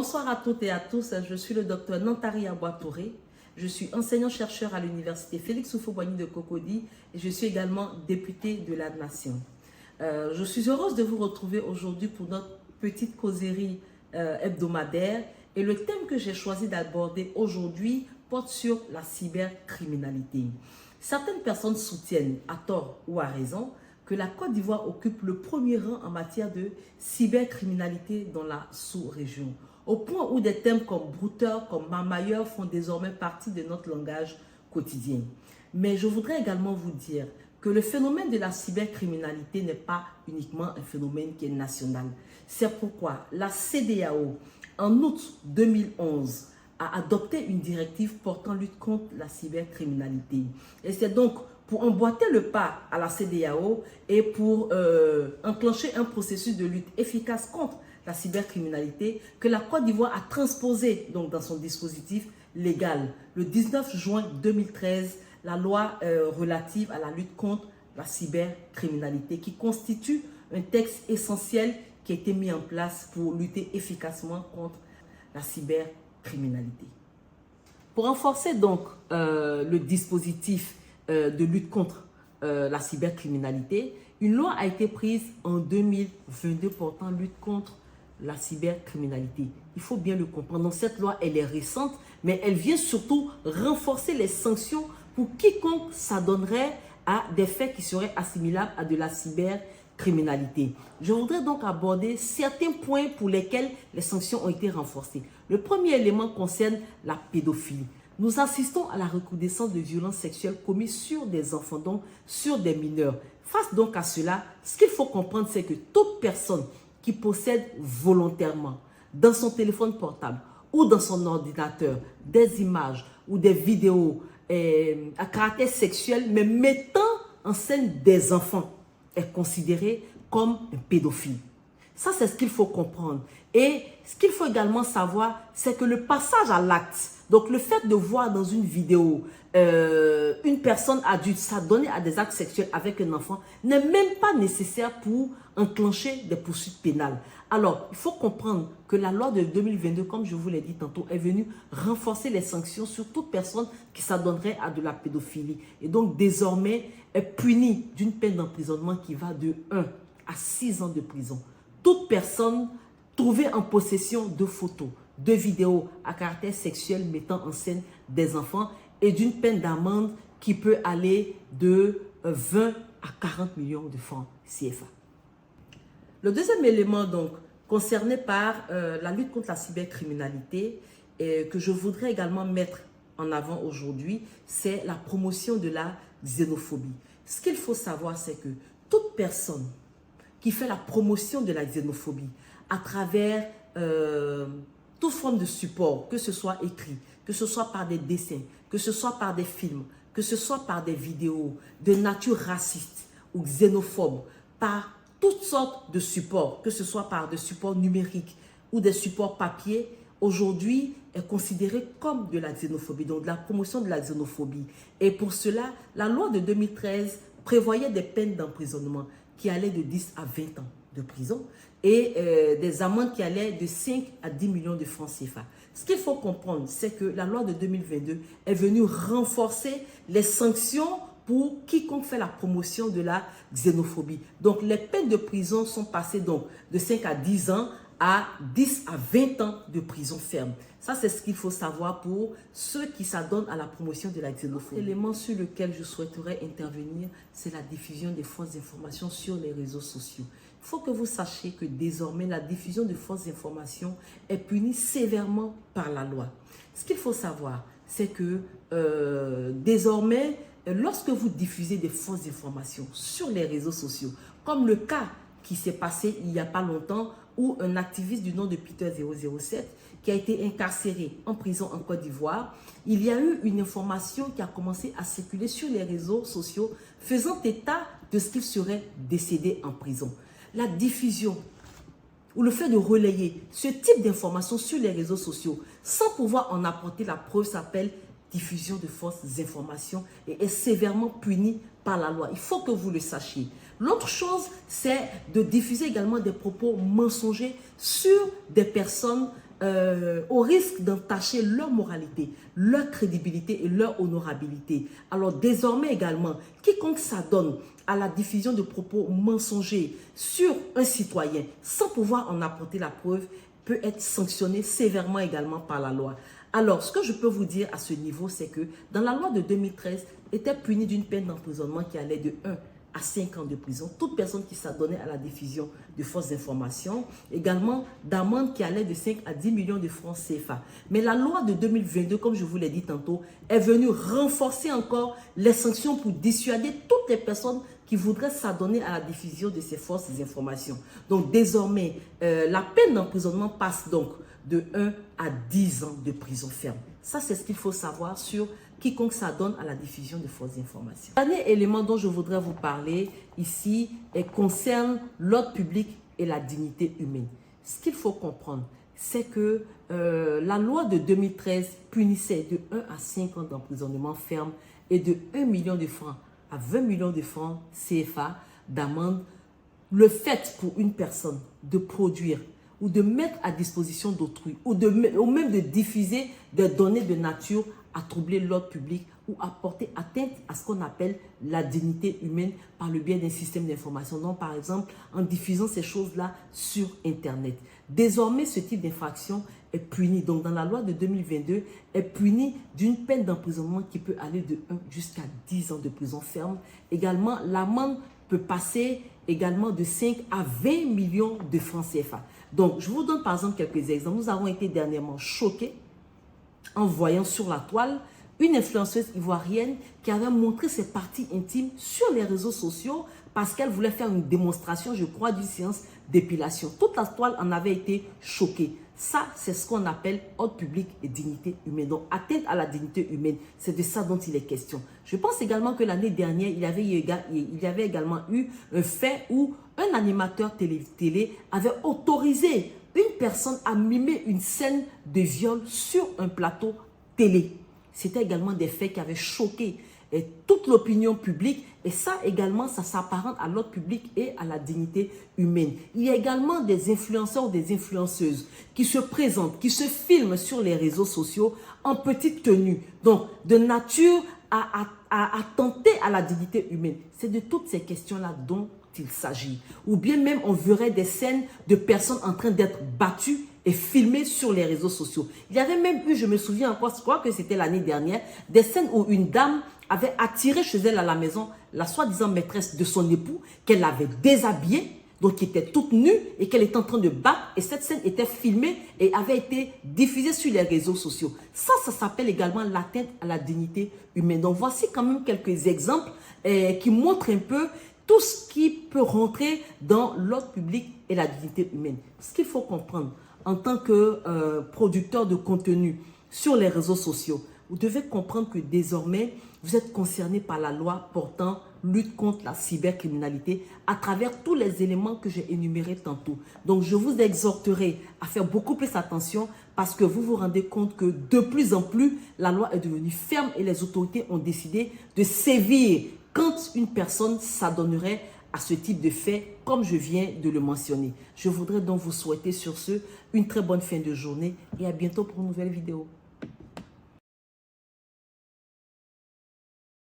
Bonsoir à toutes et à tous, je suis le docteur Nantari Aboitouré. Je suis enseignant-chercheur à l'université Félix Houphouët-Boigny de Cocody et je suis également député de la Nation. Je suis heureuse de vous retrouver aujourd'hui pour notre petite causerie hebdomadaire et le thème que j'ai choisi d'aborder aujourd'hui porte sur la cybercriminalité. Certaines personnes soutiennent, à tort ou à raison, que la Côte d'Ivoire occupe le premier rang en matière de cybercriminalité dans la sous-région, au point où des thèmes comme brouteur, comme marmailleur font désormais partie de notre langage quotidien. Mais je voudrais également vous dire que le phénomène de la cybercriminalité n'est pas uniquement un phénomène qui est national. C'est pourquoi la CEDEAO, en août 2011, a adopté une directive portant lutte contre la cybercriminalité. Et c'est donc pour emboîter le pas à la CEDEAO et pour enclencher un processus de lutte efficace contre la cybercriminalité que la Côte d'Ivoire a transposé donc, dans son dispositif légal le 19 juin 2013 la loi relative à la lutte contre la cybercriminalité qui constitue un texte essentiel qui a été mis en place pour lutter efficacement contre la cybercriminalité. Pour renforcer donc le dispositif de lutte contre la cybercriminalité, une loi a été prise en 2022 portant lutte contre la cybercriminalité. Il faut bien le comprendre. Donc, cette loi, elle est récente, mais elle vient surtout renforcer les sanctions pour quiconque s'adonnerait à des faits qui seraient assimilables à de la cybercriminalité. Je voudrais donc aborder certains points pour lesquels les sanctions ont été renforcées. Le premier élément concerne la pédophilie. Nous assistons à la recrudescence de violences sexuelles commises sur des enfants, donc sur des mineurs. Face donc à cela, ce qu'il faut comprendre, c'est que toute personne qui possède volontairement dans son téléphone portable ou dans son ordinateur des images ou des vidéos à caractère sexuel, mais mettant en scène des enfants, est considérée comme un pédophile. Ça, c'est ce qu'il faut comprendre. Et ce qu'il faut également savoir, c'est que le passage à l'acte, donc le fait de voir dans une vidéo une personne adulte s'adonner à des actes sexuels avec un enfant n'est même pas nécessaire pour enclencher des poursuites pénales. Alors, il faut comprendre que la loi de 2022, comme je vous l'ai dit tantôt, est venue renforcer les sanctions sur toute personne qui s'adonnerait à de la pédophilie. Et donc, désormais, est punie d'une peine d'emprisonnement qui va de 1 à 6 ans de prison. Toute personne trouvée en possession de photos, de vidéos à caractère sexuel mettant en scène des enfants et d'une peine d'amende qui peut aller de 20 à 40 millions de francs CFA. Le deuxième élément donc concerné par la lutte contre la cybercriminalité que je voudrais également mettre en avant aujourd'hui, c'est la promotion de la xénophobie. Ce qu'il faut savoir, c'est que toute personne qui fait la promotion de la xénophobie à travers toute forme de support, que ce soit écrit, que ce soit par des dessins, que ce soit par des films, que ce soit par des vidéos de nature raciste ou xénophobe, par toutes sortes de supports, que ce soit par des supports numériques ou des supports papier, aujourd'hui est considéré comme de la xénophobie, donc de la promotion de la xénophobie. Et pour cela, la loi de 2013 prévoyait des peines d'emprisonnement qui allaient de 10 à 20 ans de prison et des amendes qui allaient de 5 à 10 millions de francs CFA. Ce qu'il faut comprendre, c'est que la loi de 2022 est venue renforcer les sanctions pour quiconque fait la promotion de la xénophobie. Donc, les peines de prison sont passées donc de 5 à 10 ans à 10 à 20 ans de prison ferme. Ça, c'est ce qu'il faut savoir pour ceux qui s'adonnent à la promotion de la xénophobie. L'élément sur lequel je souhaiterais intervenir, c'est la diffusion des fausses informations sur les réseaux sociaux. Il faut que vous sachiez que désormais, la diffusion de fausses informations est punie sévèrement par la loi. Ce qu'il faut savoir, c'est que désormais, lorsque vous diffusez des fausses informations sur les réseaux sociaux, comme le cas qui s'est passé il n'y a pas longtemps, où un activiste du nom de Peter 007 qui a été incarcéré en prison en Côte d'Ivoire, il y a eu une information qui a commencé à circuler sur les réseaux sociaux faisant état de ce qu'il serait décédé en prison. La diffusion ou le fait de relayer ce type d'informations sur les réseaux sociaux sans pouvoir en apporter la preuve s'appelle diffusion de fausses informations et est sévèrement puni par la loi. Il faut que vous le sachiez. L'autre chose, c'est de diffuser également des propos mensongers sur des personnes au risque d'entacher leur moralité, leur crédibilité et leur honorabilité. Alors désormais également, quiconque s'adonne à la diffusion de propos mensongers sur un citoyen sans pouvoir en apporter la preuve peut être sanctionné sévèrement également par la loi. Alors, ce que je peux vous dire à ce niveau, c'est que dans la loi de 2013, était puni d'une peine d'emprisonnement qui allait de 1 à 5 ans de prison, toute personne qui s'adonnait à la diffusion de fausses informations, également d'amende qui allait de 5 à 10 millions de francs CFA. Mais la loi de 2022, comme je vous l'ai dit tantôt, est venue renforcer encore les sanctions pour dissuader toutes les personnes qui voudraient s'adonner à la diffusion de ces fausses informations. Donc désormais, la peine d'emprisonnement passe donc de 1 à 10 ans de prison ferme. Ça, c'est ce qu'il faut savoir sur quiconque s'adonne à la diffusion de fausses informations. Le dernier élément dont je voudrais vous parler ici concerne l'ordre public et la dignité humaine. Ce qu'il faut comprendre, c'est que la loi de 2013 punissait de 1 à 5 ans d'emprisonnement ferme et de 1 million de francs à 20 millions de francs CFA d'amende le fait pour une personne de produire ou de mettre à disposition d'autrui ou même de diffuser des données de nature à troubler l'ordre public ou à porter atteinte à ce qu'on appelle la dignité humaine par le biais d'un système d'information. Donc, par exemple, en diffusant ces choses-là sur Internet. Désormais, ce type d'infraction est puni. Donc, dans la loi de 2022, est puni d'une peine d'emprisonnement qui peut aller de 1 jusqu'à 10 ans de prison ferme. Également, l'amende peut passer également de 5 à 20 millions de francs CFA. Donc, je vous donne par exemple quelques exemples. Nous avons été dernièrement choqués en voyant sur la toile une influenceuse ivoirienne qui avait montré ses parties intimes sur les réseaux sociaux parce qu'elle voulait faire une démonstration, je crois, d'une séance d'épilation. Toute la toile en avait été choquée. Ça, c'est ce qu'on appelle ordre public et dignité humaine. Donc, atteinte à la dignité humaine, c'est de ça dont il est question. Je pense également que l'année dernière, il y avait également eu un fait où un animateur télé avait autorisé une personne à mimer une scène de viol sur un plateau télé. C'était également des faits qui avaient choqué toute l'opinion publique et ça également, ça s'apparente à l'ordre public et à la dignité humaine. Il y a également des influenceurs ou des influenceuses qui se présentent, qui se filment sur les réseaux sociaux en petite tenue. Donc, de nature à attenter à la dignité humaine. C'est de toutes ces questions-là dont il s'agit. Ou bien même on verrait des scènes de personnes en train d'être battues et filmées sur les réseaux sociaux. Il y avait même eu, je me souviens encore, je crois que c'était l'année dernière, des scènes où une dame avait attiré chez elle à la maison la soi-disant maîtresse de son époux, qu'elle avait déshabillée, donc qui était toute nue et qu'elle était en train de battre. Et cette scène était filmée et avait été diffusée sur les réseaux sociaux. Ça s'appelle également l'atteinte à la dignité humaine. Donc voici quand même quelques exemples qui montrent un peu tout ce qui peut rentrer dans l'ordre public et la dignité humaine. Ce qu'il faut comprendre en tant que producteur de contenu sur les réseaux sociaux, vous devez comprendre que désormais, vous êtes concerné par la loi portant lutte contre la cybercriminalité à travers tous les éléments que j'ai énumérés tantôt. Donc, je vous exhorterai à faire beaucoup plus attention parce que vous vous rendez compte que de plus en plus, la loi est devenue ferme et les autorités ont décidé de sévir quand une personne s'adonnerait à ce type de fait, comme je viens de le mentionner. Je voudrais donc vous souhaiter sur ce une très bonne fin de journée et à bientôt pour une nouvelle vidéo.